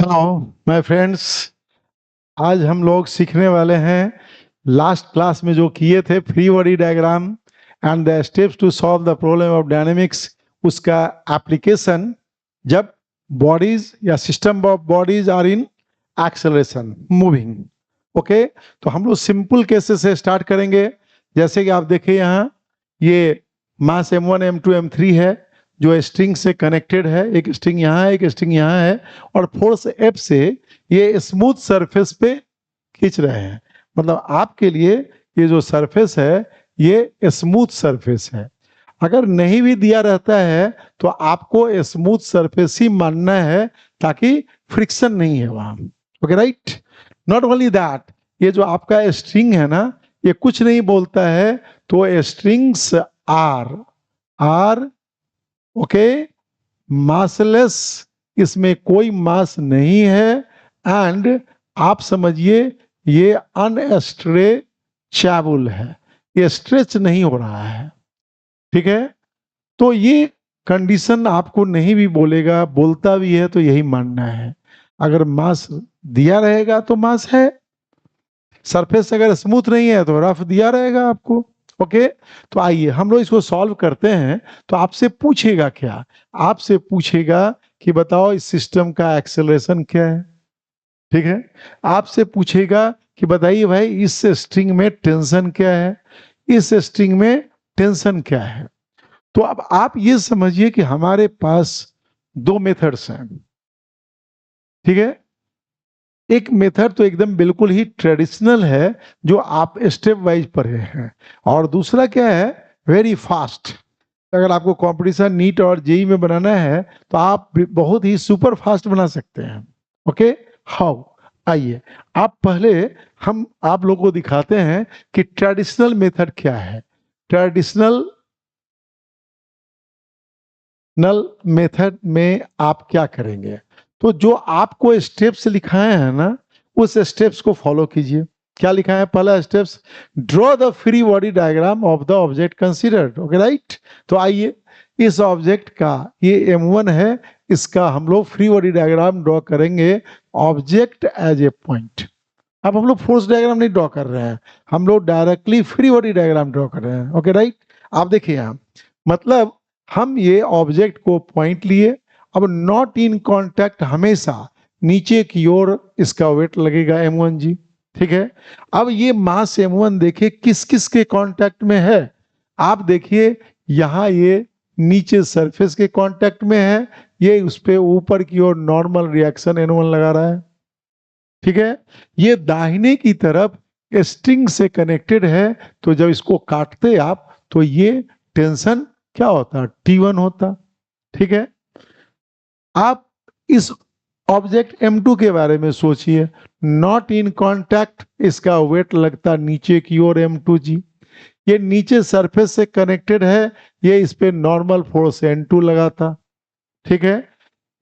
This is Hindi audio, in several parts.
Hello my friends. आज हम लोग सीखने वाले हैं लास्ट क्लास में जो किए थे free body diagram and the steps to solve the problem of dynamics, उसका एप्लीकेशन जब बॉडीज या system of bodies are in acceleration moving. Okay, तो हम लोग सिंपल केसेस से स्टार्ट करेंगे। जैसे कि आप देखिए यहाँ ये मास m1 m2 m3 है जो स्ट्रिंग से कनेक्टेड है। एक स्ट्रिंग यहाँ है, एक स्ट्रिंग यहाँ है और फोर्स F से ये स्मूथ सरफेस पे खींच रहे हैं। मतलब आपके लिए ये जो सरफेस है ये स्मूथ सरफेस है। अगर नहीं भी दिया रहता है तो आपको स्मूथ सरफेस ही मानना है ताकि फ्रिक्शन नहीं है वहां। Okay right. Not only that, ये जो आपका स्ट्रिंग है ना, ये कुछ नहीं बोलता है, तो स्ट्रिंग्स आर ओके मासलेस, इसमें कोई मास नहीं है एंड आप समझिए ये अनस्ट्रेचेबल है, ये स्ट्रेच नहीं हो रहा है। ठीक है, तो ये कंडीशन आपको नहीं भी बोलेगा, बोलता भी है तो यही मानना है। अगर मास दिया रहेगा तो मास है, सरफेस अगर स्मूथ नहीं है तो रफ दिया रहेगा आपको। ओके, तो आइए हम लोग इसको सॉल्व करते हैं। तो आपसे पूछेगा क्या, आपसे पूछेगा कि बताओ इस सिस्टम का एक्सेलरेशन क्या है। ठीक है, आपसे पूछेगा कि बताइए भाई इस स्ट्रिंग में टेंशन क्या है, इस स्ट्रिंग में टेंशन क्या है। तो अब आप ये समझिए कि हमारे पास दो मेथड्स हैं। ठीक है, एक मेथड तो एकदम बिल्कुल ही ट्रेडिशनल है जो आप स्टेप वाइज पढ़े हैं, और दूसरा क्या है, वेरी फास्ट। अगर आपको कंपटीशन नीट और जेई में बनाना है तो आप बहुत ही सुपर फास्ट बना सकते हैं। ओके, हाउ, आइए आप पहले हम आप लोगों को दिखाते हैं कि ट्रेडिशनल मेथड क्या है। ट्रेडिशनल मेथड में आप क्या करेंगे, तो जो आपको स्टेप्स लिखाए हैं ना उस स्टेप्स को फॉलो कीजिए। क्या लिखा है, पहला steps, draw the free body diagram of the object considered. Okay right. तो आइए इस ऑब्जेक्ट का, ये m1 है, इसका हम लोग फ्री बॉडी डायग्राम ड्रॉ करेंगे ऑब्जेक्ट एज ए पॉइंट। अब हम लोग फोर्स डायग्राम नहीं ड्रॉ कर रहे हैं, हम लोग directly free body diagram draw कर रहे हैं। Okay right. आप देखिए यहाँ, मतलब हम ये ऑब्जेक्ट को पॉइंट लिए, अब नॉट इन कांटेक्ट, हमेशा नीचे की ओर इसका वेट लगेगा m1 जी। ठीक है, अब ये मास m1 देखिए किस किस के कांटेक्ट में है। आप देखिए यहाँ ये नीचे सरफेस के कांटेक्ट में है, ये उस पे ऊपर की ओर नॉर्मल रिएक्शन n1 लगा रहा है। ठीक है, ये दाहिने की तरफ स्ट्रिंग से कनेक्टेड है, तो जब इसको काटते आप तो ये टेंशन क्या होता, T1 होता। ठीक है, आप इस ऑब्जेक्ट m2 के बारे में सोचिए, नॉट इन कांटेक्ट, इसका वेट लगता नीचे की ओर m2 जी। ये नीचे सरफेस से कनेक्टेड है, ये इस पे नॉर्मल फोर्स n2 लगा था। ठीक है,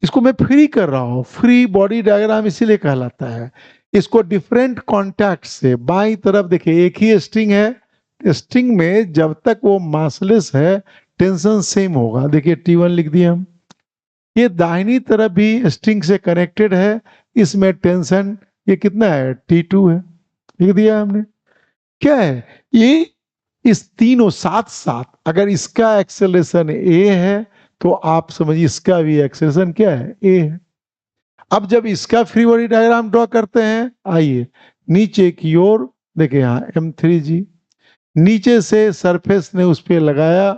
इसको मैं फ्री कर रहा हूं, फ्री बॉडी डायग्राम इसीलिए कहलाता है। इसको डिफरेंट कॉन्टैक्ट से बाईं तरफ देखिए, एक ही स्ट्रिंग है, स्ट्रिंग में जब तक वो मासलेस है टेंशन सेम होगा। देखिए T1 लिख दिए हम। ये दाहिनी तरफ भी स्ट्रिंग से कनेक्टेड है, इसमें टेंशन ये कितना है, T2 है, लिख दिया हमने। क्या है ये, इस तीनों साथ साथ, अगर इसका एक्सेलरेशन a है तो आप समझिए इसका भी एक्सेलरेशन क्या है, a है। अब जब इसका फ्री बॉडी डायग्राम ड्रॉ करते हैं, आइए नीचे की ओर देखिए यहाँ m3 जी, नीचे से सरफेस ने उस पर लगाया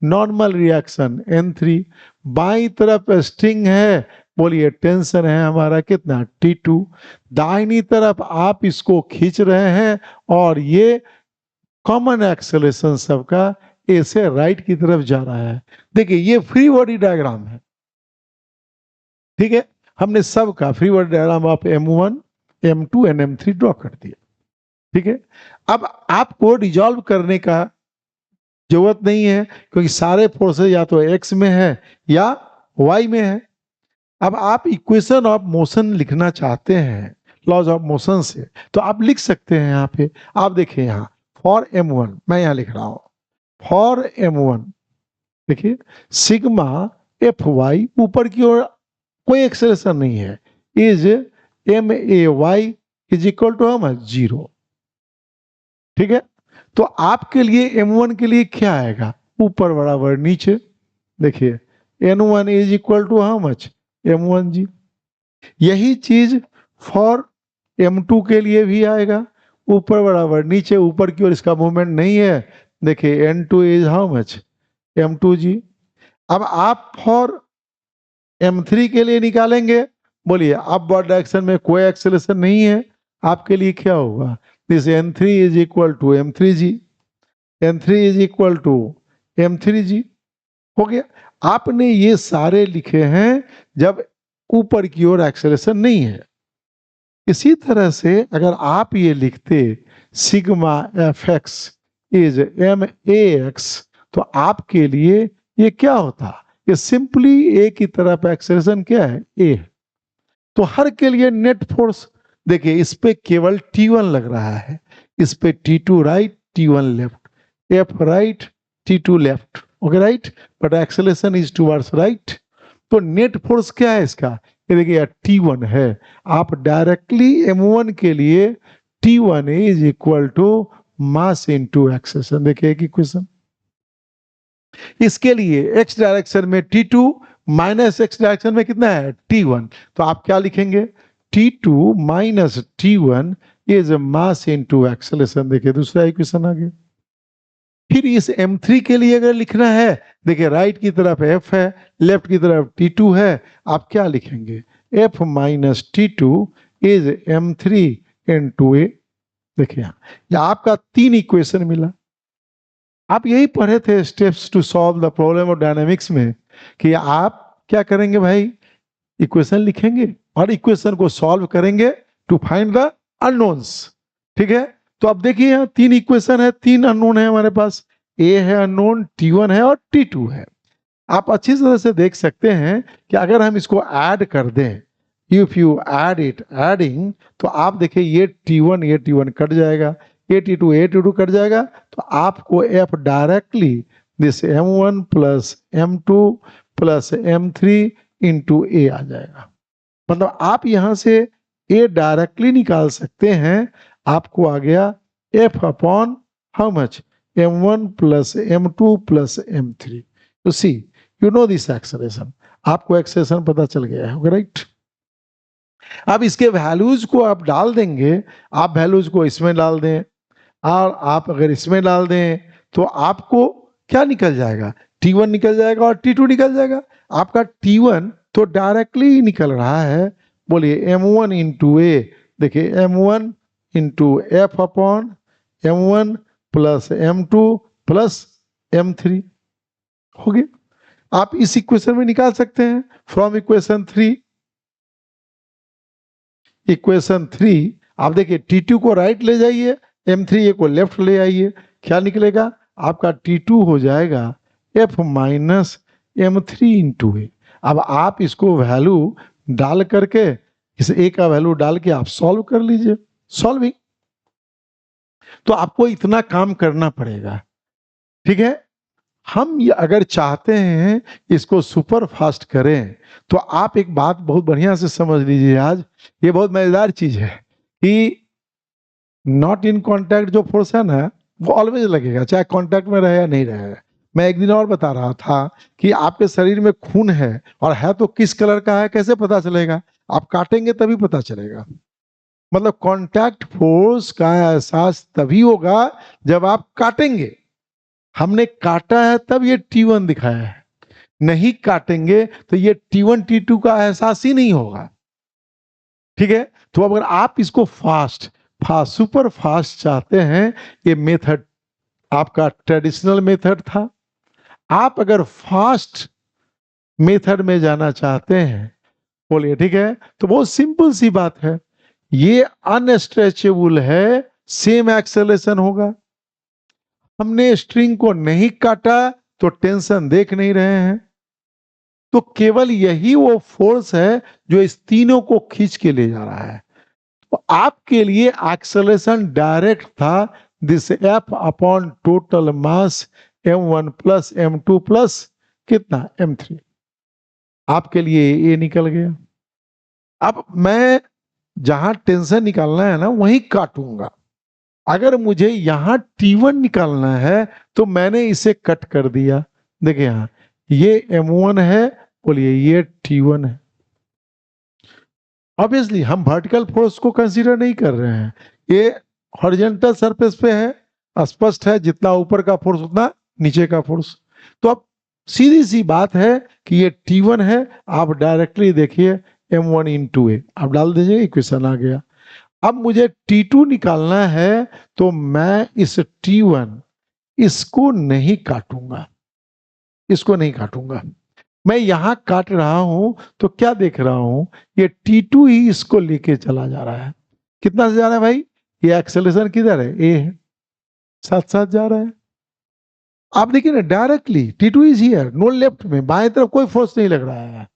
नॉर्मल रिएक्शन n3, बाई तरफ स्ट्रिंग है, बोलिए टेंशन है हमारा कितना, T2। दाहिनी तरफ आप इसको खींच रहे हैं और ये कॉमन एक्सेलरेशन सबका ए से राइट की तरफ जा रहा है। देखिए ये फ्री बॉडी डायग्राम है। ठीक है, हमने सबका free body diagram of m1 m2 and m3 draw कर दिया। ठीक है, अब आपको रिजॉल्व करने का जरूरत नहीं है क्योंकि सारे फोर्सेस या तो x में है या y में है। अब आप इक्वेशन ऑफ मोशन लिखना चाहते हैं लॉज ऑफ मोशन से, तो आप लिख सकते हैं। यहाँ पे आप देखिए, यहाँ फॉर m1 मैं यहाँ लिख रहा हूं, फॉर m1 देखिए सिग्मा एफ वाई, ऊपर की ओर कोई एक्सेलरेशन नहीं है, is MAY is equal to हम 0। ठीक है, तो आपके लिए M1 के लिए क्या आएगा, ऊपर बराबर नीचे। देखिए N1 is equal to how much, M1 g. यही चीज फॉर M2 के लिए भी आएगा, ऊपर बराबर नीचे, ऊपर की ओर इसका मूवमेंट नहीं है। देखिए N2 is how much, M2 जी। अब आप फॉर M3 के लिए निकालेंगे, बोलिए अपवर्ड डायरेक्शन में कोई एक्सेलरेशन नहीं है, आपके लिए क्या होगा, this N3 is equal to M3 g, N3 is equal to M3 g. हो गया, आपने ये सारे लिखे हैं जब ऊपर की ओर एक्सेलरेशन नहीं है। इसी तरह से अगर आप ये लिखते सिग्मा FX इज MAX, तो आपके लिए ये क्या होता, ये सिंपली ए की तरफ एक्सेलरेशन क्या है, ए। तो हर के लिए नेट फोर्स, देखिए इस पे केवल T1 लग रहा है, इस पे T2 right, T1 left, F right, T2 left, okay right, but acceleration is towards right. तो नेट फोर्स क्या है इसका, ये देखिए T1 है। आप डायरेक्टली M1 के लिए T1 is equal to mass into acceleration, देखिए एक इक्वेशन। इसके लिए x डायरेक्शन में T2 माइनस x डायरेक्शन में कितना है, T1, तो आप क्या लिखेंगे, T2 minus T1 is mass into acceleration. देखिए दूसरा इक्वेशन आ गया। फिर इस M3 के लिए अगर लिखना है, देखिए राइट की तरफ F है, लेफ्ट की तरफ T2 है, आप क्या लिखेंगे, F minus T2 is M3 into A। देखिए यहाँ आपका 3 इक्वेशन मिला। आप यही पढ़े थे steps to solve the problem of dynamics में, कि आप क्या करेंगे भाई, इक्वेशन लिखेंगे और इक्वेशन को सॉल्व करेंगे टू फाइंड द अननोन्स। ठीक है, तो अब देखिए यहाँ 3 इक्वेशन है, 3 अननोन है हमारे पास, ए है अननोन, T1 है और T2 है। आप अच्छी तरह से देख सकते हैं कि अगर हम इसको ऐड कर दें, if you add it adding, तो आप देखिए ये T1 कट जाएगा, ए T2 कट जाएगा, तो आपको F directly this M1 plus M2 plus M3 into a आ जाएगा। मतलब आप यहां से ए डायरेक्टली निकाल सकते हैं, आपको आ गया F upon how much, M1 plus M2 plus M3। तो सी यू नो दिस एक्सेलरेशन, आपको एक्सेलरेशन पता चल गया है, राइट। अब इसके वैल्यूज को आप डाल देंगे, आप वैल्यूज को इसमें डाल दें, और आप अगर इसमें डाल दें तो आपको क्या निकल जाएगा, T1 निकल जाएगा और T2 निकल जाएगा। आपका T1 तो डायरेक्टली निकल रहा है, बोलिए M1 इंटू ए, देखिए M1 into F upon M1 plus M2 plus M3 हो गया। आप इस इक्वेशन में निकाल सकते हैं फ्रॉम इक्वेशन 3। इक्वेशन 3 आप देखिए T2 को राइट ले जाइए, M3 को लेफ्ट ले आइए, क्या निकलेगा, आपका T2 हो जाएगा F minus M3 into a. अब आप इसको वैल्यू डाल करके, इस ए का वैल्यू डाल के आप सॉल्व कर लीजिए, सॉल्विंग। तो आपको इतना काम करना पड़ेगा, ठीक है। हम ये अगर चाहते हैं इसको सुपर फास्ट करें, तो आप एक बात बहुत बढ़िया से समझ लीजिए, आज ये बहुत मजेदार चीज है कि नॉट इन कांटेक्ट जो फोर्स है ना, वो ऑलवेज लगेगा, चाहे कांटेक्ट में रहे या नहीं रहे। मैं एक दिन और बता रहा था कि आपके शरीर में खून है, और है तो किस कलर का है कैसे पता चलेगा, आप काटेंगे तभी पता चलेगा। मतलब कांटेक्ट फोर्स का एहसास तभी होगा जब आप काटेंगे। हमने काटा है तब ये T1 दिखाया है, नहीं काटेंगे तो ये T1 T2 का एहसास ही नहीं होगा। ठीक है, तो अगर आप इसको फास्ट सुपर फास्ट चाहते हैं, ये मेथड आपका ट्रेडिशनल मेथड था। आप अगर फास्ट मेथड में जाना चाहते हैं, बोलिए ठीक है, तो बहुत सिंपल सी बात है, ये अनस्ट्रेचेबल है, सेम एक्सेलरेशन होगा। हमने स्ट्रिंग को नहीं काटा तो टेंशन देख नहीं रहे हैं, तो केवल यही वो फोर्स है जो इस तीनों को खींच के ले जा रहा है। तो आपके लिए एक्सेलरेशन डायरेक्ट था, this F upon total mass M1 plus M2 plus कितना M3, आपके लिए ये निकल गया। अब मैं जहां टेंशन निकालना है ना वहीं काटूंगा। अगर मुझे यहां T1 निकालना है तो मैंने इसे कट कर दिया। देखिए यहां ये M1 है, बोलिए ये T1 है। ऑब्वियसली हम वर्टिकल फोर्स को कंसीडर नहीं कर रहे हैं, ये हॉरिजॉन्टल सरफेस पे है, स्पष्ट है, जितना ऊपर का फोर्स उतना नीचे का फोर्स। तो अब सीधी सी बात है कि ये T1 है, आप डायरेक्टली देखिए M1 इंटू ए आप डाल दीजिए, इक्वेशन आ गया। अब मुझे T2 निकालना है तो मैं इस T1 इसको नहीं काटूंगा, इसको नहीं काटूंगा। मैं यहां काट रहा हूं तो क्या देख रहा हूं, ये T2 ही इसको लेके चला जा रहा है। कितना से जा रहा है भाई, ये एक्सेलरेशन किधर है, ए है, साथ साथ जा रहा है। आप देखिए ना directly T2 is here, no left में, बाएं तरफ कोई फोर्स नहीं लग रहा है।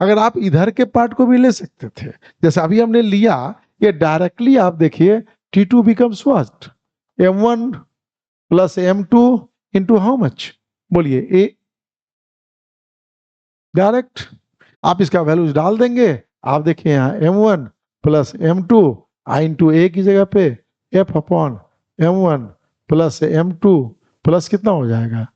अगर आप इधर के पार्ट को भी ले सकते थे, जैसे अभी हमने लिया, ये डायरेक्टली आप देखिए T2 becomes what, M1 plus M2 into how much, बोलिए ए, डायरेक्ट। आप इसका वैल्यूज डाल देंगे, आप देखिए यहाँ M1 प्लस M2 आई इंटू ए की जगह पे F upon M1 plus M2 plus कितना हो जाएगा।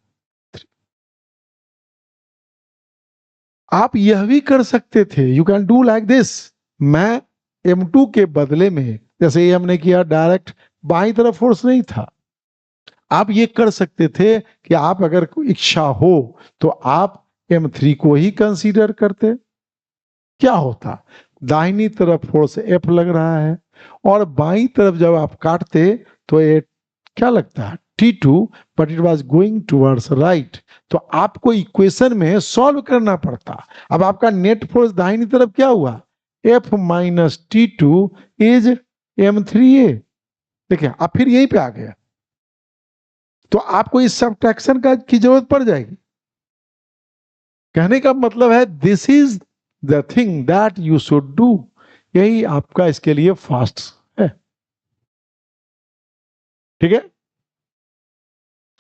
आप यह भी कर सकते थे, you can do like this. मैं M2 के बदले में, जैसे ये हमने किया डायरेक्ट, बाई तरफ फोर्स नहीं था, आप ये कर सकते थे कि आप अगर इच्छा हो तो आप M3 को ही कंसीडर करते। क्या होता, दाहिनी तरफ फोर्स F लग रहा है और बाई तरफ जब आप काटते तो ये क्या लगता है T2, but it was going towards right. तो आपको इक्वेशन में सॉल्व करना पड़ता। अब आपका नेट फोर्स दाहिनी तरफ क्या हुआ, F minus T2 is M3A। देखिए अब फिर यहीं पे आ गया, तो आपको इस सब्ट्रैक्शन का की जरूरत पड़ जाएगी। कहने का मतलब है this is the thing that you should do, यही आपका इसके लिए फास्ट है। ठीक है,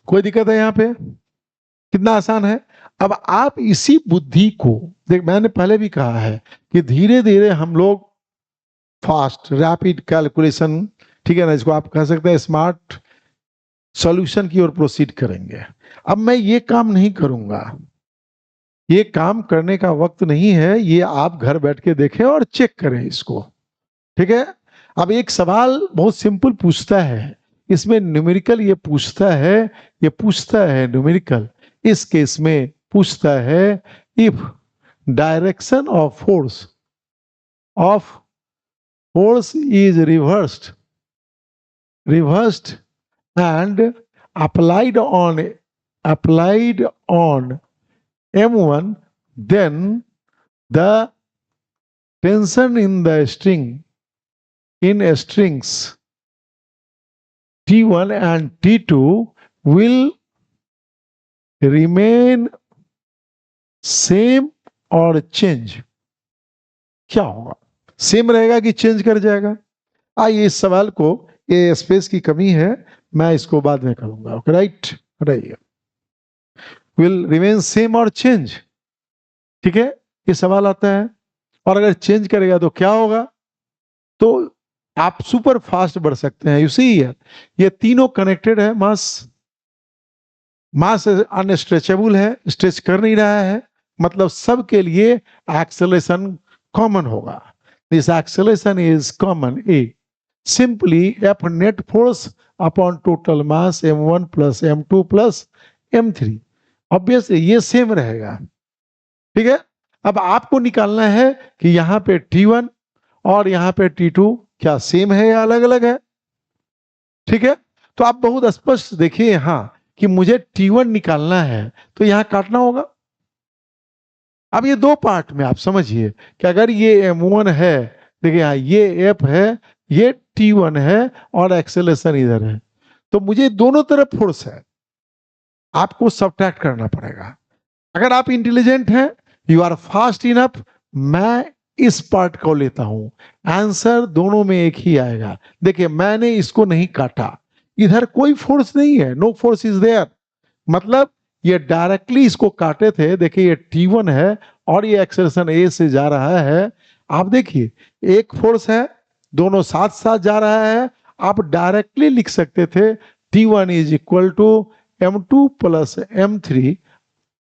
कोई दिक्कत है यहां पे, कितना आसान है। अब आप इसी बुद्धि को देख, मैंने पहले भी कहा है कि धीरे धीरे हम लोग फास्ट रैपिड कैलकुलेशन, ठीक है ना, इसको आप कह सकते हैं स्मार्ट सॉल्यूशन की ओर प्रोसीड करेंगे। अब मैं ये काम नहीं करूंगा, ये काम करने का वक्त नहीं है, ये आप घर बैठ के देखें और चेक करें इसको। ठीक है, अब एक सवाल बहुत सिंपल पूछता है, इसमें न्यूमेरिकल ये पूछता है, ये पूछता है न्यूमेरिकल, इस केस में पूछता है if direction of force is reversed and applied on M1, then the tension in the strings T1 and T2 will remain same or change। क्या होगा, सेम रहेगा कि चेंज कर जाएगा। आइए इस सवाल को, ये स्पेस की कमी है, मैं इसको बाद में करूंगा। ओके राइट, रहिए, विल रिमेन सेम और चेंज। ठीक है, ये सवाल आता है, और अगर चेंज करेगा तो क्या होगा, तो आप सुपर फास्ट बढ़ सकते हैं। यू सी ये तीनों कनेक्टेड है, मास अनस्ट्रेचेबल है, स्ट्रेच कर नहीं रहा है, मतलब सबके लिए एक्सेलरेशन कॉमन होगा। This acceleration is common A, simply F net force upon total mass M1 plus M2 plus M3, obviously ये सेम रहेगा। ठीक है, अब आपको निकालना है कि यहां पे T1 और यहां पे T2 क्या सेम है या अलग अलग है। ठीक है, तो आप बहुत स्पष्ट देखिए यहां कि मुझे T1 निकालना है तो यहां काटना होगा। अब ये दो पार्ट में आप समझिए कि अगर ये M1 है, देखिए यहां ये F है, ये T1 है और एक्सेलरेशन इधर है, तो मुझे दोनों तरफ फोर्स है, आपको सब्ट्रैक्ट करना पड़ेगा। अगर आप इंटेलिजेंट हैं, यू आर फास्ट इनफ, मैं इस पार्ट को लेता हूं, आंसर दोनों में एक ही आएगा। देखिए मैंने इसको नहीं काटा, इधर कोई फोर्स नहीं है, नो फोर्स इज देयर, मतलब ये डायरेक्टली इसको काटे थे। देखिए ये T1 है और ये एक्सेलरेशन ए से जा रहा है, आप देखिए एक फोर्स है, दोनों साथ साथ जा रहा है, आप डायरेक्टली लिख सकते थे T1 is equal to m2 plus m3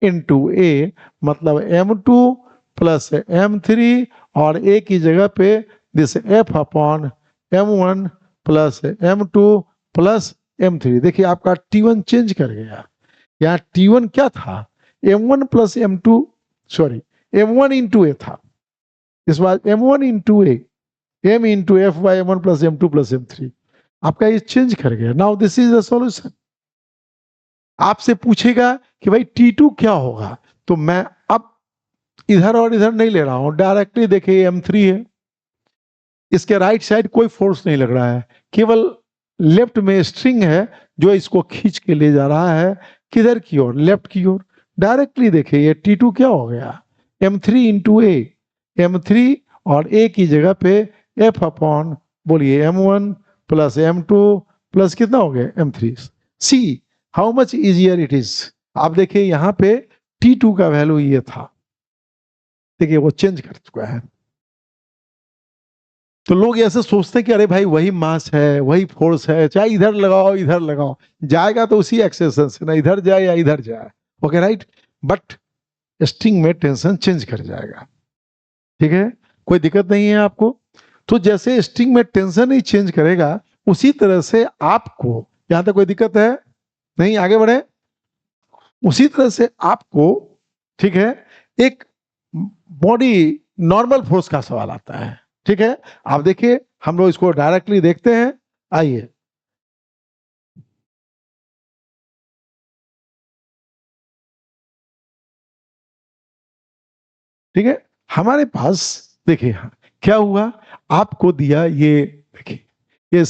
into a, मतलब m2 प्लस m3 और ए की जगह पे this f upon m1 plus m2 plus m3। देखिए आपका T1 चेंज कर गया, यहाँ T1 क्या था, m1 plus m2, sorry m1 into ए था, इस बार m1 into A, m into F by m1 plus m2 plus m3, आपका ये चेंज कर गया। Now this is the solution. आपसे पूछेगा कि भाई T2 क्या होगा, तो मैं अब इधर और इधर नहीं ले रहा हूं, डायरेक्टली देखिए m3 है, इसके राइट साइड कोई फोर्स नहीं लग रहा है, केवल लेफ्ट में स्ट्रिंग है जो इसको खींच के ले जा रहा है किधर की ओर, लेफ्ट की ओर। डायरेक्टली देखिए ये T2 क्या हो गया, m3 इंटू ए, m3 और ए की जगह पे f अपॉन बोलिए m1 प्लस m2 प्लस कितना हो गया m3। See how much easier it is. आप देखिए यहाँ पे T2 का वैल्यू ये था, देखिए वो चेंज कर चुका है। तो लोग ऐसे सोचते हैं कि अरे भाई वही मास है, वही फोर्स है, चाहे इधर लगाओ जाएगा तो उसी एक्सेशन से ना, इधर जाए या इधर जाए, ओके राइट, बट स्ट्रिंग में टेंशन चेंज कर जाएगा, ठीक है, कोई दिक्कत नहीं है आपको। तो जैसे स्ट्रिंग में टेंशन ही चेंज करेगा, उसी तरह से आपको, यहां तक कोई दिक्कत है नहीं, आगे बढ़े, उसी तरह से आपको, ठीक है, एक बॉडी नॉर्मल फोर्स का सवाल आता है, ठीक है। आप देखिए हम लोग इसको डायरेक्टली देखते हैं, आइए ठीक है, हमारे पास देखिए क्या हुआ, आपको दिया ये, देखिए ये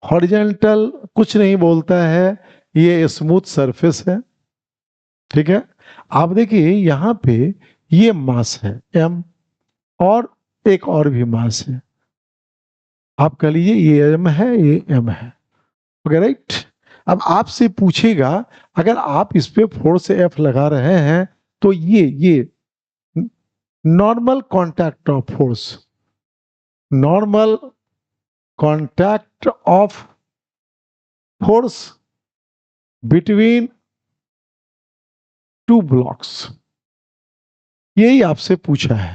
हॉरिजॉन्टल कुछ नहीं बोलता है, ये स्मूथ सरफेस है, ठीक है। आप देखिए यहाँ पे ये मास है m, और एक और भी मास है, आप कह लीजिए ये m है, ये m है, ओके राइट। अब आपसे पूछेगा अगर आप इस पे फोर्स F लगा रहे हैं तो ये normal contact of force, normal contact of force between two blocks, यही आपसे पूछा है,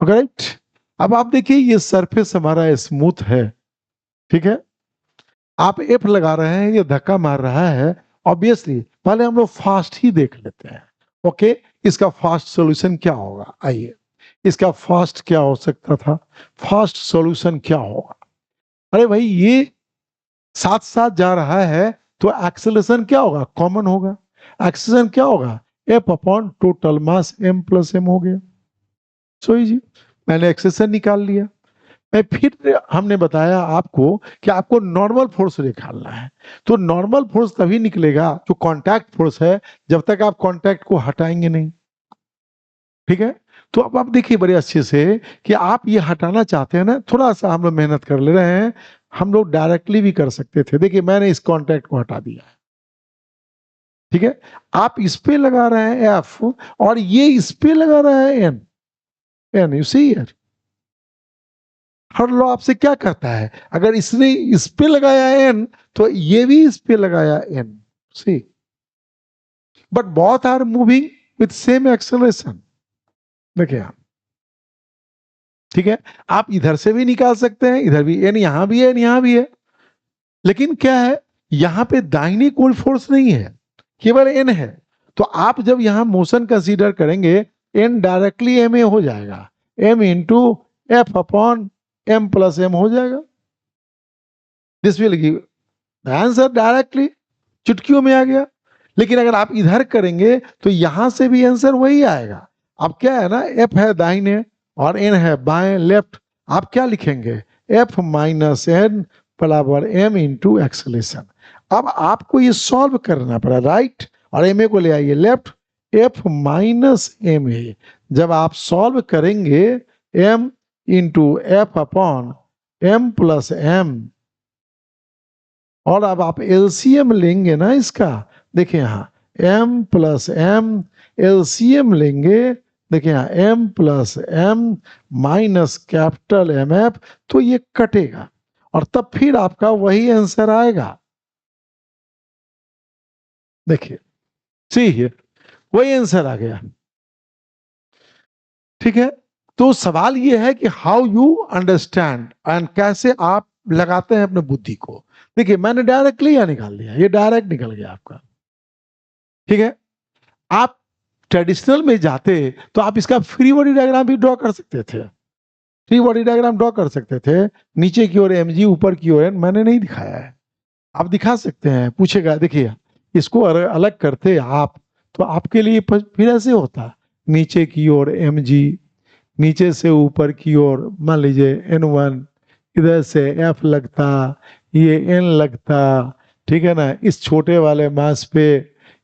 ओके राइट। अब आप देखिए ये सरफेस हमारा स्मूथ है, ठीक है, आप एफ लगा रहे हैं, ये धक्का मार रहा है, ऑब्वियसली पहले हम लोग फास्ट ही देख लेते हैं, ओके। इसका फास्ट सॉल्यूशन क्या होगा, आइए इसका फास्ट क्या हो सकता था, फास्ट सॉल्यूशन क्या होगा, अरे भाई ये साथ साथ जा रहा है तो एक्सेलरेशन क्या होगा, कॉमन होगा, एक्सेलरेशन क्या होगा, F upon total mass m plus m हो गया, सो इजी, मैंने एक्सेलरेशन निकाल लिया। मैं फिर हमने बताया आपको कि आपको नॉर्मल फोर्स निकालना है, तो नॉर्मल फोर्स तभी निकलेगा जो कांटेक्ट फोर्स है, जब तक आप कांटेक्ट को हटाएंगे नहीं, ठीक है। तो अब आप देखिए बड़े अच्छे से कि आप ये हटाना चाहते हैं ना, थोड़ा सा हम लोग मेहनत कर ले रहे हैं, हम लोग डायरेक्टली भी कर सकते थे, देखिए मैंने इस कांटेक्ट को हटा दिया, ठीक है। आप इस पे लगा रहे हैं एफ, और ये इस पे लगा रहा है N, N you see here, हर लॉ आपसे क्या कहता है, अगर इसने इस पे लगाया एन तो ये भी इस पे लगाया N, see, but both are moving with same acceleration, देखिए आप, ठीक है। आप इधर से भी निकाल सकते हैं, इधर भी एन, यहां भी है, एन यहां भी है, लेकिन क्या है यहां पे दाहिनी कोई फोर्स नहीं है, केवल एन है, तो आप जब यहां मोशन कंसीडर करेंगे एन डायरेक्टली एम ए हो जाएगा, m into F upon m plus m हो जाएगा, this will give answer directly, चुटकियों में आ गया। लेकिन अगर आप इधर करेंगे तो यहां से भी आंसर वही आएगा। अब क्या है ना, एफ है दाहिने और एन है बाएं, लेफ्ट, आप क्या लिखेंगे, एफ माइनस एन बराबर एम इंटू एक्सलेशन। अब आपको ये सॉल्व करना पड़ा, राइट, और एम ए को ले आइए left, F minus m a, जब आप सॉल्व करेंगे m into F upon m plus m, और अब आप एलसीएम लेंगे ना इसका, देखिए यहां m प्लस m, एलसीएम लेंगे देखिए यहाँ m plus m minus capital MF, तो ये कटेगा और तब फिर आपका वही आंसर आएगा। देखिए सी हियर, वही आंसर आ गया। ठीक है, तो सवाल ये है कि हाउ यू अंडरस्टैंड एंड कैसे आप लगाते हैं अपने बुद्धि को। देखिए मैंने डायरेक्टली यह निकाल दिया, ये डायरेक्ट निकल गया आपका। ठीक है, आप ट्रेडिशनल में जाते तो आप इसका फ्री बॉडी डायग्राम भी ड्रॉ कर सकते थे, फ्री बॉडी डायग्राम ड्रॉ कर सकते थे, नीचे की ओर mg ऊपर की ओर n, मैंने नहीं दिखाया है, आप दिखा सकते हैं। पूछेगा देखिए इसको अलग करते आप तो आपके लिए फिर ऐसे होता, नीचे की ओर mg, नीचे से ऊपर की ओर मान लीजिए n1, इधर से f लगता, ये n लगता, ठीक है ना, इस छोटे वाले मास पे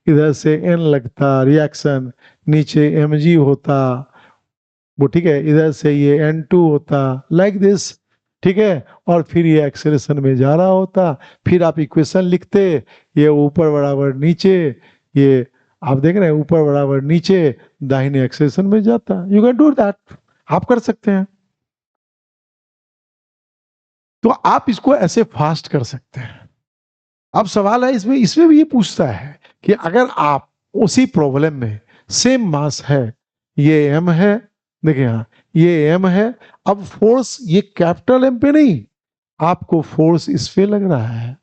इधर से n लगता, रिएक्शन नीचे mg होता वो, ठीक है, इधर से ये n2 होता, लाइक दिस। ठीक है, और फिर ये एक्सेलेरेशन में जा रहा होता, फिर आप इक्वेशन लिखते, ये ऊपर बराबर नीचे, ये आप देख रहे हैं ऊपर बराबर नीचे, दाहिने एक्सेलेरेशन में जाता। यू कैन डू दैट, आप कर सकते हैं। तो आप इसको ऐसे फास्ट कर सकते हैं। अब सवाल है इसमें इसमें भी ये पूछता है कि अगर आप उसी प्रॉब्लम में सेम मास है, ये m है, देखिए यहाँ ये m है, अब फोर्स ये कैपिटल M पे नहीं, आपको फोर्स इस पे लग रहा है,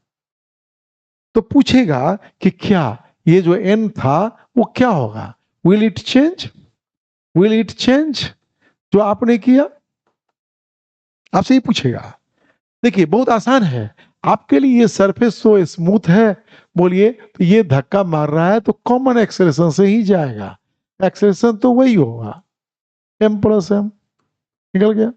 तो पूछेगा कि क्या ये जो n था वो क्या होगा, will it change, will it change, जो आपने किया आपसे ही पूछेगा। देखिए बहुत आसान है, आपके लिए ये सरफेस तो स्मूथ है, बोलिए तो ये धक्का मार रहा है तो कॉमन एक्सेलेरेशन से ही जाएगा, एक्सेलेरेशन तो वही होगा m प्लस m, निकल गया।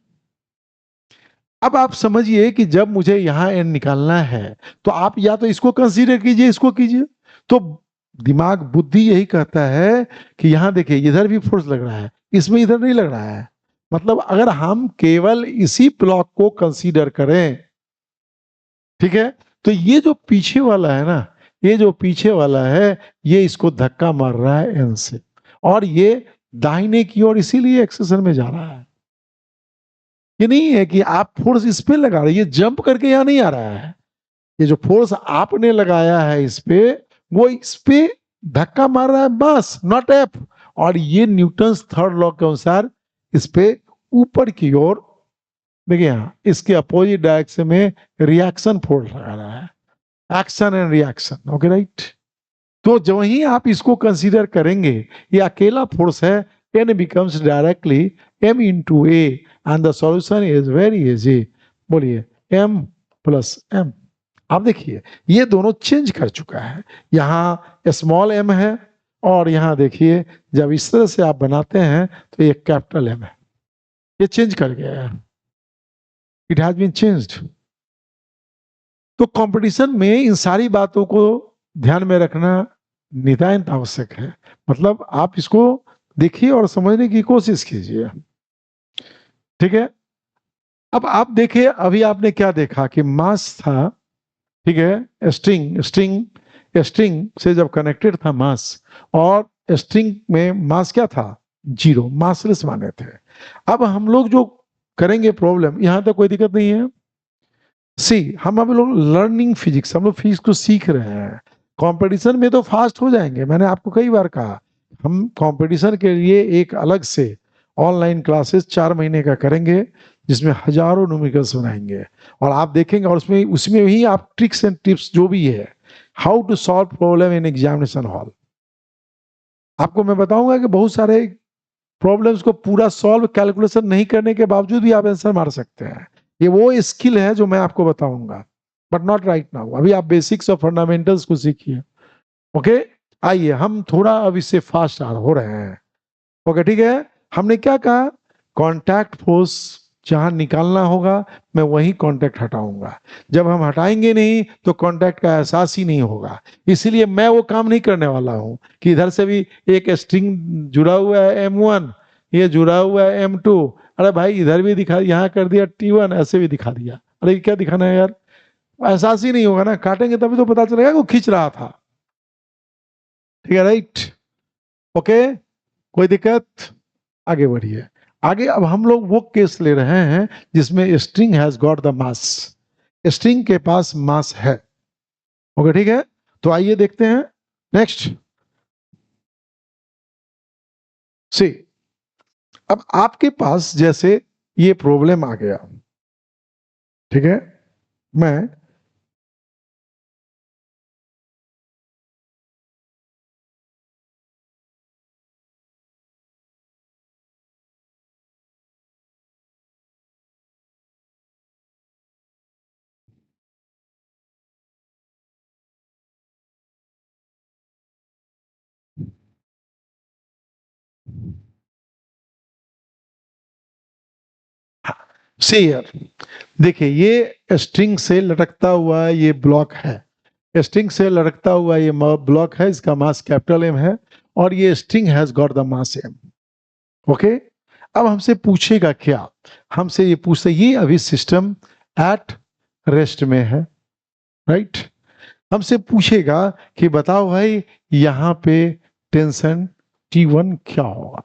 अब आप समझिए कि जब मुझे यहां n निकालना है तो आप या तो इसको कंसीडर कीजिए, इसको कीजिए, तो दिमाग बुद्धि यही कहता है कि यहां देखिए इधर भी फोर्स लग रहा है, इसमें इधर नहीं लग रहा है, मतलब अगर हम केवल इसी ब्लॉक को कंसीडर करें, ठीक है, तो ये जो पीछे वाला है ना, ये जो पीछे वाला है ये इसको धक्का मार रहा है एन से, और ये दाहिने की ओर इसीलिए एक्सेशन में जा रहा है। ये नहीं है कि आप फोर्स इस पे लगा रहे, ये जंप करके यहां नहीं आ रहा है, ये जो फोर्स आपने लगाया है इस पे, वो इस पे धक्का मार रहा है बस, नॉट एफ। और ये न्यूटन्स थर्ड लॉ के अनुसार इस पे ऊपर की ओर, देखिए यहाँ इसके अपोजिट डायरेक्शन में रिएक्शन फोर्स लगा रहा है, action and reaction, okay right. तो जो ही आप इसको कंसीडर करेंगे, ये अकेला फोर्स है, n becomes directly m into a and the solution is very easy। बोलिए m प्लस m। आप देखिए ये दोनों चेंज कर चुका है, यहाँ स्मॉल m है और यहाँ देखिए जब इस तरह से आप बनाते हैं तो ये कैपिटल M है, ये चेंज कर गया है, इट हैज बीन चेंज्ड। तो कंपटीशन में इन सारी बातों को ध्यान में रखना नितांत आवश्यक है, मतलब आप इसको देखिए और समझने की कोशिश कीजिए। ठीक है, अब आप देखिए अभी आपने क्या देखा कि मास था, ठीक है, स्ट्रिंग स्ट्रिंग स्ट्रिंग से जब कनेक्टेड था मास, और स्ट्रिंग में मास क्या था, जीरो, मासलेस माने थे। अब हम लोग जो करेंगे प्रॉब्लम, यहां तक कोई दिक्कत नहीं है। सी हम अब लोग लर्निंग फिजिक्स, हम लोग फिजिक्स को सीख रहे हैं, कंपटीशन में तो फास्ट हो जाएंगे, मैंने आपको कई बार कहा हम कंपटीशन के लिए एक अलग से ऑनलाइन क्लासेस 4 महीने का करेंगे जिसमें हजारों न्यूमेरिकल्स बनाएंगे, और आप देखेंगे और उसमें उसमें ही आप ट्रिक्स एंड टिप्स जो भी है, how to solve problem in examination hall, आपको मैं बताऊंगा कि बहुत सारे प्रॉब्लम्स को पूरा सॉल्व कैलकुलेशन नहीं करने के बावजूद भी आप आंसर मार सकते हैं। ये वो स्किल है जो मैं आपको बताऊंगा, बट नॉट राइट नाउ, अभी आप बेसिक्स और फंडामेंटल्स को सीखिए। ओके, आइए हम थोड़ा अब इससे फास्ट हो रहे हैं। ओके ठीक है, हमने क्या कहा, कांटेक्ट फोर्स जहां निकालना होगा मैं वही कांटेक्ट हटाऊंगा, जब हम हटाएंगे नहीं तो कांटेक्ट का एहसास ही नहीं होगा, इसलिए मैं वो काम नहीं करने वाला हूं कि इधर से भी एक स्ट्रिंग जुड़ा हुआ है M1, ये जुड़ा हुआ है M2, अरे भाई इधर भी दिखा, यहाँ कर दिया T1, ऐसे भी दिखा दिया, अरे क्या दिखाना है यार, एहसास ही नहीं होगा ना, काटेंगे तभी तो पता चलेगा वो खींच रहा था। ठीक है राइट, ओके, कोई दिक्कत। आगे बढ़िए। आगे अब हम लोग वो केस ले रहे हैं जिसमें string has got the mass, string के पास मास है। ओके ठीक है, तो आइए देखते हैं नेक्स्ट। सी, अब आपके पास जैसे ये प्रॉब्लम आ गया, ठीक है, मैं सी यार, देखिए ये स्ट्रिंग से लटकता हुआ ये ब्लॉक है, स्ट्रिंग से लटकता हुआ ये ब्लॉक है, इसका मास कैपिटल एम है और ये string has got the mass m. Okay, अब हमसे पूछेगा क्या, हमसे ये पूछते ये अभी सिस्टम एट रेस्ट में है, राइट। हमसे पूछेगा कि बताओ भाई यहाँ पे टेंशन T1 क्या होगा,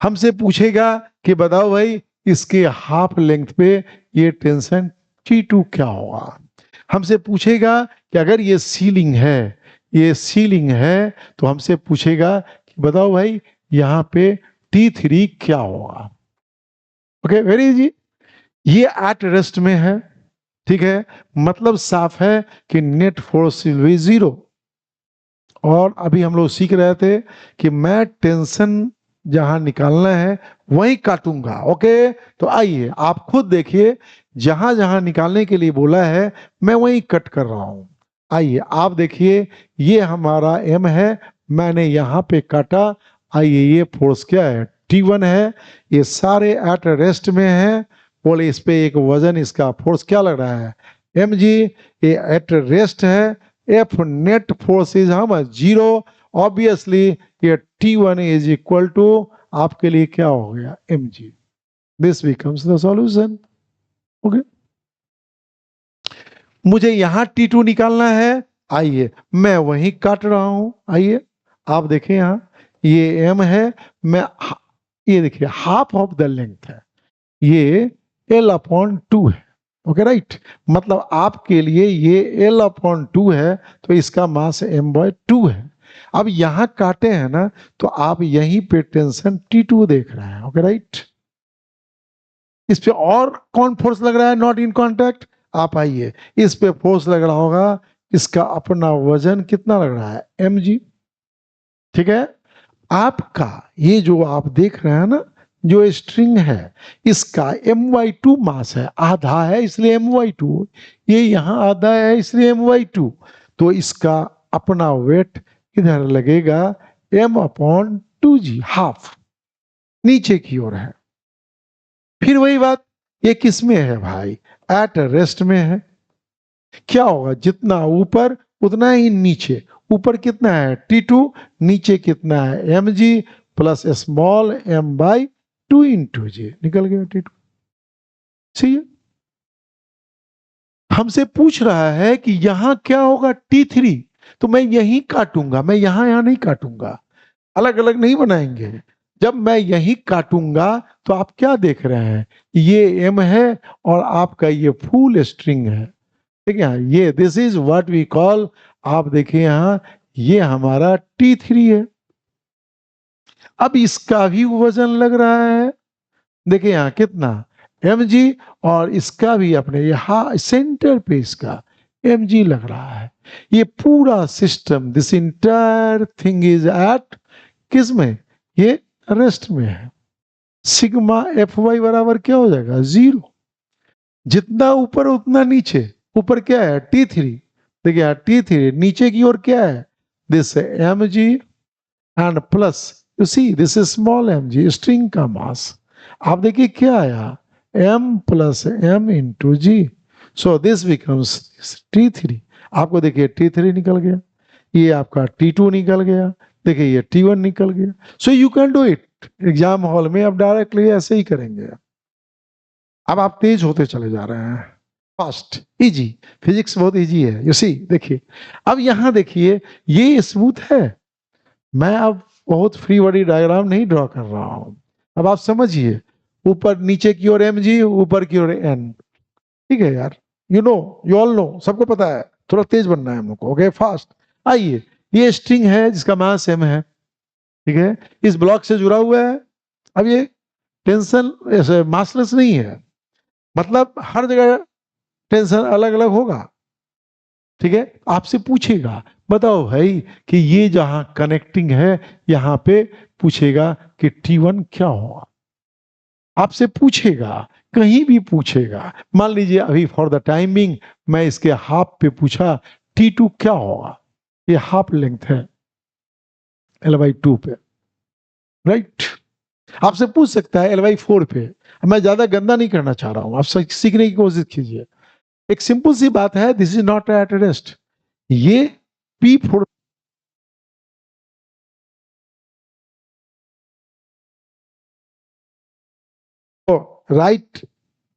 हमसे पूछेगा कि बताओ भाई इसके हाफ लेंथ पे ये टेंशन T2 क्या होगा, हमसे पूछेगा कि अगर ये सीलिंग है, ये सीलिंग है, तो हमसे पूछेगा कि बताओ भाई यहाँ पे T3 क्या होगा। ओके वेरी इजी, ये एट रेस्ट में है, ठीक है, मतलब साफ है कि नेट फोर्स विल बी 0। और अभी हम लोग सीख रहे थे कि मैं टेंशन जहां निकालना है वहीं काटूंगा। ओके, तो आइए आप खुद देखिए, जहां जहां निकालने के लिए बोला है मैं वहीं कट कर रहा हूं। आइए आप देखिए, ये हमारा एम है, मैंने यहां पे काटा। आइए ये फोर्स क्या है, T1 है, ये सारे एट रेस्ट में है। बोले इस पे एक वजन, इसका फोर्स क्या लग रहा है, mg, ये एट रेस्ट है। F net force is how much, 0। Obviously ये T1 इज इक्वल टू आपके लिए क्या हो गया, mg। This becomes the solution. Okay, मुझे यहां T2 निकालना है, आइए मैं वहीं काट रहा हूं। आइए आप देखें यहां ये m है, मैं ये देखिए हाफ ऑफ द लेंथ है, ये L/2 है। ओके राइट, मतलब आपके लिए ये L/2 है, तो इसका मास m/2 है। अब यहां काटे हैं ना, तो आप यहीं पे टेंशन T2 देख रहे हैं। ओके राइट, इस पे और कौन फोर्स लग रहा है, नॉट इन कांटेक्ट। आप आइए, इस पे फोर्स लग रहा होगा, इसका अपना वजन कितना लग रहा है, mg। ठीक है, आपका ये जो आप देख रहे हैं ना, जो स्ट्रिंग है इसका my2 मास है, आधा है इसलिए my2, ये यहां आधा है इसलिए my2, तो इसका अपना वेट इधर लगेगा m/2g, हाफ नीचे की ओर है। फिर वही बात, ये किस में है भाई, एट रेस्ट में है। क्या होगा, जितना ऊपर उतना ही नीचे, ऊपर कितना है T2, नीचे कितना है mg plus small m/2 into g, निकल गया T2। सही है, हमसे पूछ रहा है कि यहां क्या होगा T3, तो मैं यहीं काटूंगा, मैं यहां नहीं काटूंगा, अलग अलग नहीं बनाएंगे। जब मैं यहीं काटूंगा तो आप क्या देख रहे हैं, ये m है और आपका ये फुल स्ट्रिंग है। ठीक है, ये this is what we call, आप देखिए यहां ये हमारा T3 है। अब इसका भी वजन लग रहा है, देखिए यहां कितना mg, और इसका भी अपने यहां सेंटर पे इसका mg लग रहा है। ये पूरा system, this entire thing is at किस में, ये रेस्ट में है। सिग्मा Fy बराबर क्या हो जाएगा, 0। जितना ऊपर उतना नीचे, ऊपर क्या है T3, देखिए T3, नीचे की ओर क्या है, this mg and plus you see this is small mg, string का मास। आप देखिए क्या आया, m plus m into g, so this becomes T3। आपको देखिए T3 निकल गया, ये आपका T2 निकल गया, देखिए ये T1 निकल गया। So you can do it, exam hall में आप डायरेक्टली ऐसे ही करेंगे। अब आप तेज होते चले जा रहे हैं, फास्ट, इजी, फिजिक्स बहुत इजी है। यू सी देखिए, अब यहां देखिए ये स्मूथ है, मैं अब बहुत फ्री बॉडी डायग्राम नहीं ड्रॉ कर रहा हूं, अब आप समझिए, ऊपर नीचे की ओर एम जी, ऊपर की ओर एन। ठीक है यार, यू ऑल नो, सबको पता है, थोड़ा तेज बनना है हम लोग को। Okay fast. आइए, ये स्ट्रिंग है जिसका मास एम है, ठीक है, इस ब्लॉक से जुड़ा हुआ है। अब ये टेंशन ऐसे मासलेस नहीं है, मतलब हर जगह टेंशन अलग अलग होगा। ठीक है, आपसे पूछेगा बताओ भाई कि ये जहां कनेक्टिंग है यहां पे पूछेगा कि T1 क्या होगा। आपसे पूछेगा, कहीं भी पूछेगा। मान लीजिए अभी फॉर द टाइमिंग मैं इसके हाफ पे पूछा T2 क्या होगा, ये हाफ लेंथ है L/2 पे, राइट। आपसे पूछ सकता है L/4 पे। मैं ज्यादा गंदा नहीं करना चाह रहा हूं, आप सीखने की कोशिश कीजिए। एक सिंपल सी बात है, this is not at rest. ये P4 राइट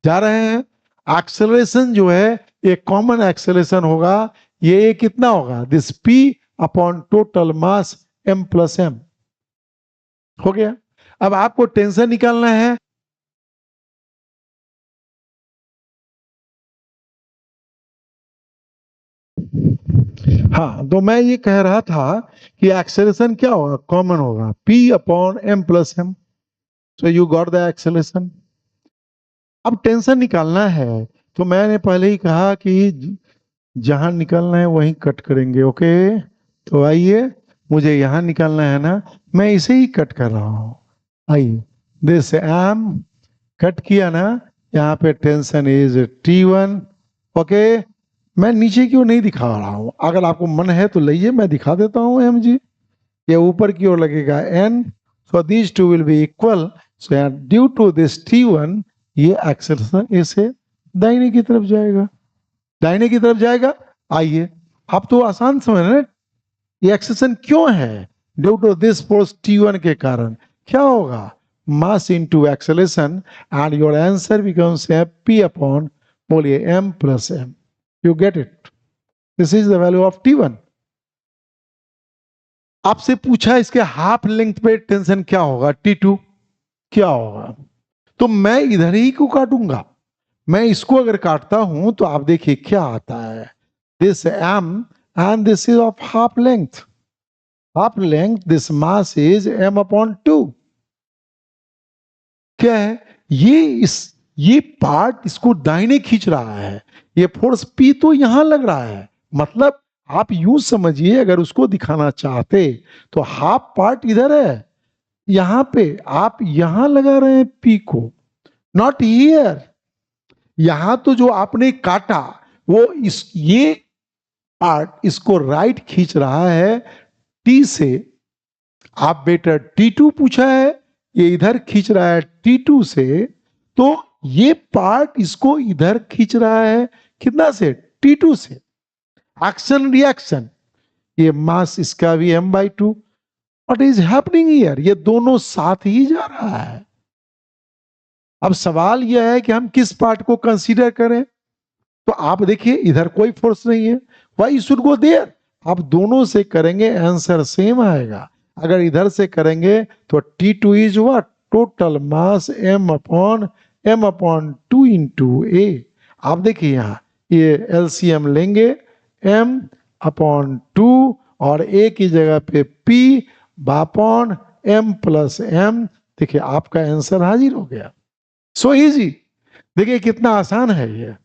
जा रहे हैं। एक्सेलरेशन जो है ये कॉमन एक्सेलरेशन होगा, ये कितना होगा, this P upon total mass M plus M। हो गया। अब आपको टेंशन निकालना है। हाँ, तो मैं ये कह रहा था कि एक्सेलरेशन क्या होगा, कॉमन होगा P upon M plus M। So you got the acceleration. अब टेंशन निकालना है, तो मैंने पहले ही कहा कि जहां निकालना है वहीं कट करेंगे। ओके, तो आइए, मुझे यहां निकालना है ना, मैं इसे ही कट कर रहा हूं। आइए, दिस एम कट किया ना, यहाँ पे टेंशन इज T1। ओके, मैं नीचे क्यों नहीं दिखा रहा हूं, अगर आपको मन है तो लइए मैं दिखा देता हूं एम जी। ये ऊपर की ओर लगेगा N, so this two will be equal. So due to this T1 ये एक्सेलरेशन ऐसे दाहिने की तरफ जाएगा, दाहिने की तरफ जाएगा। आइए, आप तो आसान समझ रहे हैं, ये एक्सेशन क्यों है, due to this force T1 के कारण क्या होगा, मास into acceleration, and your answer becomes P upon, बोलिए M plus M। You get it, this is the value of T1। आपसे पूछा इसके हाफ लेंथ पे टेंशन क्या होगा, T2 क्या होगा, तो मैं इधर ही को काटूंगा। मैं इसको अगर काटता हूं तो आप देखिए क्या आता है, this M and this is of half length, half length, this mass is M upon 2। क्या है ये पार्ट इसको दाहिने खींच रहा है, ये फोर्स P तो यहां लग रहा है, मतलब आप यूं समझिए, अगर उसको दिखाना चाहते तो हाफ पार्ट इधर है, यहां पे आप यहां लगा रहे हैं P को, नॉट हियर। यहां तो जो आपने काटा वो ये पार्ट इसको राइट खींच रहा है T से। आप बेटा T2 पूछा है, ये इधर खींच रहा है T2 से, तो ये पार्ट इसको इधर खींच रहा है कितना से, T2 से। एक्शन रिएक्शन, ये मास इसका भी M/2। What is happening here, ये दोनों साथ ही जा रहा है। अब सवाल यह है कि हम किस पार्ट को कंसीडर करें, तो आप देखिए इधर कोई फोर्स नहीं है, व्हाई शुड गो देयर। आप दोनों से करेंगे आंसर सेम आएगा। अगर इधर से करेंगे तो T2 is what, total mass M upon 2 into a. आप देखिए यहाँ ये LCM लेंगे, M/2 और ए की जगह पे P upon M plus M। देखिए आपका आंसर हाजिर हो गया, सो इजी। देखिए कितना आसान है ये,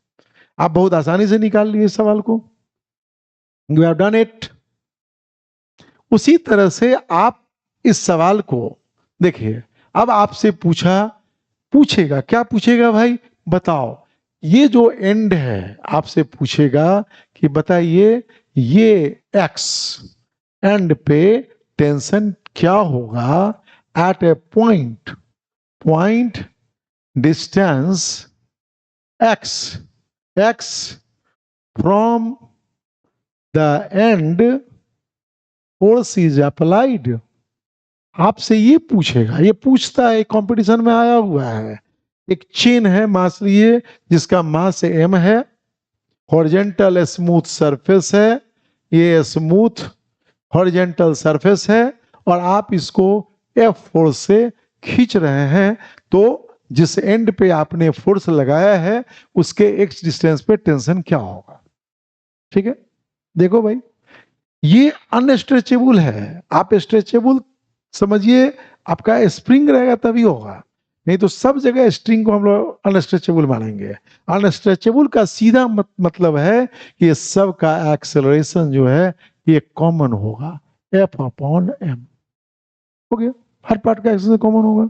आप बहुत आसानी से निकाल लिए इस सवाल को। You have done it. उसी तरह से आप इस सवाल को देखिए, अब आपसे पूछेगा क्या पूछेगा भाई, बताओ ये जो एंड है, आपसे पूछेगा कि बताइए ये एक्स एंड पे टेंशन क्या होगा at a point distance x from the end force is applied। आपसे ये पूछेगा, ये पूछता है, कंपटीशन में आया हुआ है। एक चेन है, मास लिए जिसका मास M है, हॉरिजेंटल स्मूथ सरफेस है, ये स्मूथ हॉरिजेंटल सरफेस है, और आप इसको F फोर्स से खींच रहे हैं तो जिस एंड पे आपने फोर्स लगाया है उसके एक्स डिस्टेंस पे टेंशन क्या होगा। ठीक है, देखो भाई ये अनस्ट्रेचेबल है। आप स्ट्रेचेबल समझिए, आपका स्प्रिंग रहेगा तभी होगा, नहीं तो सब जगह स्ट्रिंग को हम लोग अनस्ट्रेचेबल मानेंगे। अनस्ट्रेचेबल का सीधा मतलब है कि सब का एक्सेलरेशन जो है ये कॉमन होगा, एफ अपॉन एम हो गया, हर पार्ट का एक्सेलरेशन कॉमन होगा।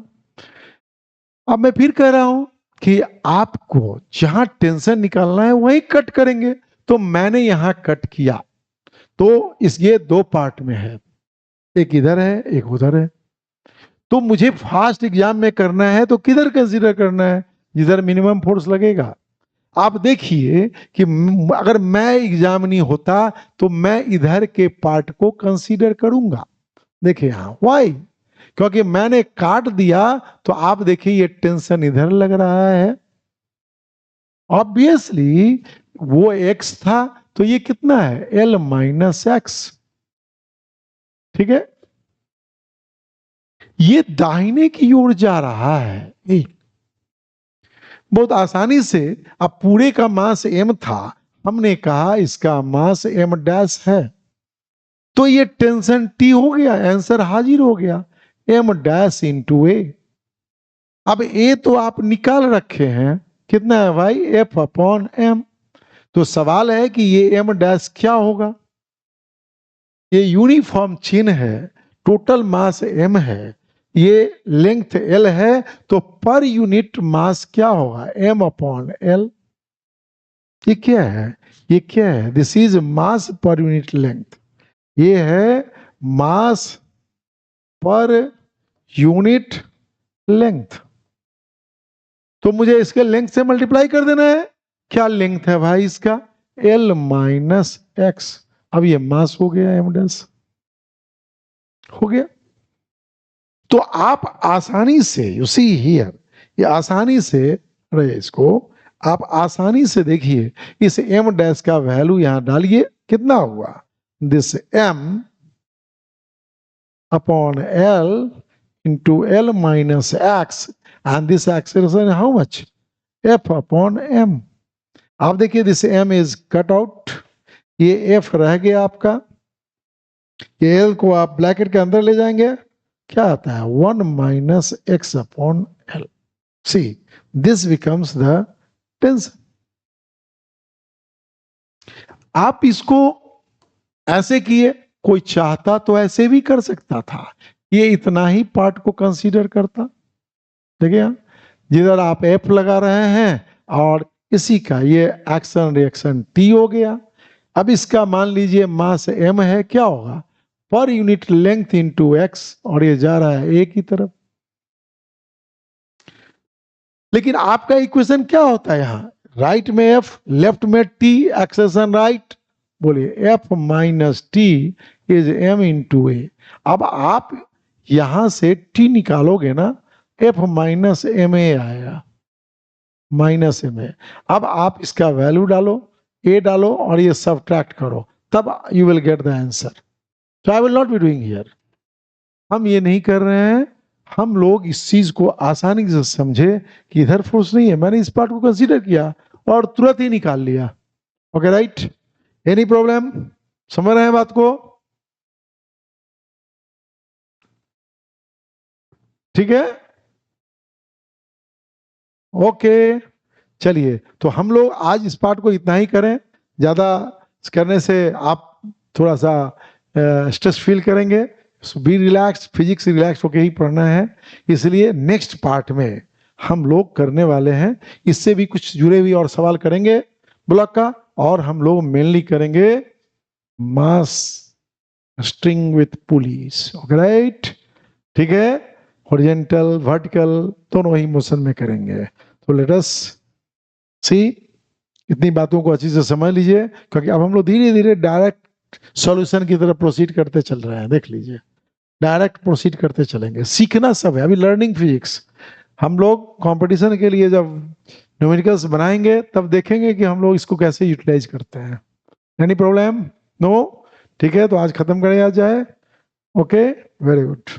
अब मैं फिर कह रहा हूं कि आपको जहां टेंशन निकालना है वहीं कट करेंगे, तो मैंने यहां कट किया, तो इस ये दो पार्ट में है, एक इधर है एक उधर है। तो मुझे फास्ट एग्जाम में करना है तो किधर कंसीडर करना है, जिधर मिनिमम फोर्स लगेगा। आप देखिए कि अगर मैं एग्जाम नहीं होता तो मैं इधर के पार्ट को कंसीडर करूंगा। देखिए यहां वाई, क्योंकि मैंने काट दिया तो आप देखिए ये टेंशन इधर लग रहा है। ऑब्वियसली वो एक्स था तो ये कितना है, एल माइनस एक्स। ठीक है, ये दाहिने की ओर जा रहा है। बहुत आसानी से, अब पूरे का मास m था, हमने कहा इसका मास m डैश है, तो ये टेंशन t हो गया, आंसर हाजिर हो गया, m डैश इंटू ए। अब a तो आप निकाल रखे हैं, कितना है भाई, f अपॉन m। तो सवाल है कि ये m डैश क्या होगा। ये यूनिफॉर्म चिन्ह है, टोटल मास m है, ये लेंथ l है, तो पर यूनिट मास क्या होगा, m अपॉन l। ये क्या है, ये क्या है, this is mass per unit length, ये है मास पर यूनिट लेंथ। तो मुझे इसके लेंथ से मल्टीप्लाई कर देना है। क्या लेंथ है भाई इसका, l माइनस एक्स। अब ये मास हो गया m डैश, हो गया। तो आप आसानी से, यू सी हियर, ये आसानी से रहे, इसको आप आसानी से देखिए, इस m डैश का वैल्यू यहां डालिए, कितना हुआ, this m upon l into l minus x, and this acceleration how much, f upon m। आप देखिए this m is cut out, ये f रह गया आपका, ये l को आप ब्रैकेट के अंदर ले जाएंगे, क्या आता है, 1 minus x upon L. See this becomes the tension. आप इसको ऐसे किए, कोई चाहता तो ऐसे भी कर सकता था, ये इतना ही पार्ट को कंसीडर करता। देखिए जिधर आप एफ लगा रहे हैं और इसी का ये एक्शन रिएक्शन टी हो गया। अब इसका मान लीजिए मास m है, क्या होगा, per unit length into x, और ये जा रहा है ए की तरफ। लेकिन आपका इक्वेशन क्या होता है यहां, राइट में f, लेफ्ट में t, एक्सेशन राइट, बोलिए f minus t is m into a. अब आप यहां से t निकालोगे ना, f माइनस एम ए आएगा, माइनस एम ए। अब आप इसका वैल्यू डालो, a डालो और ये सबट्रैक्ट करो, तब you will get the answer. So I will not be doing here, हम ये नहीं कर रहे हैं। हम लोग इस चीज को आसानी से समझे कि इधर फोर्स नहीं है, मैंने इस पार्ट को कंसीडर किया और तुरंत ही निकाल लिया। ओके राइट, एनी प्रॉब्लम, समझ रहे हैं बात को, ठीक है, ओके। चलिए तो हम लोग आज इस पार्ट को इतना ही करें, ज्यादा करने से आप थोड़ा सा स्ट्रेस फील करेंगे। बी रिलैक्स, फिजिक्स रिलैक्स होके ही पढ़ना है, इसलिए नेक्स्ट पार्ट में हम लोग करने वाले हैं, इससे भी कुछ जुड़े हुए और सवाल करेंगे ब्लॉक का, और हम लोग मेनली करेंगे mass string with pulleys. Okay right, ठीक है, हॉरिजॉन्टल वर्टिकल दोनों ही मोशन में करेंगे। तो लेट अस सी, इतनी बातों को अच्छी से समझ लीजिए, क्योंकि अब हम लोग धीरे धीरे डायरेक्ट सॉल्यूशन की तरफ प्रोसीड करते चल रहे हैं। देख लीजिए, डायरेक्ट प्रोसीड करते चलेंगे, सीखना सब है, अभी लर्निंग फिजिक्स। हम लोग कंपटीशन के लिए जब न्यूमेरिकल्स बनाएंगे तब देखेंगे कि हम लोग इसको कैसे यूटिलाइज करते हैं। एनी प्रॉब्लम, नो, ठीक है, तो आज खत्म करें, आ जाए, ओके, वेरी गुड।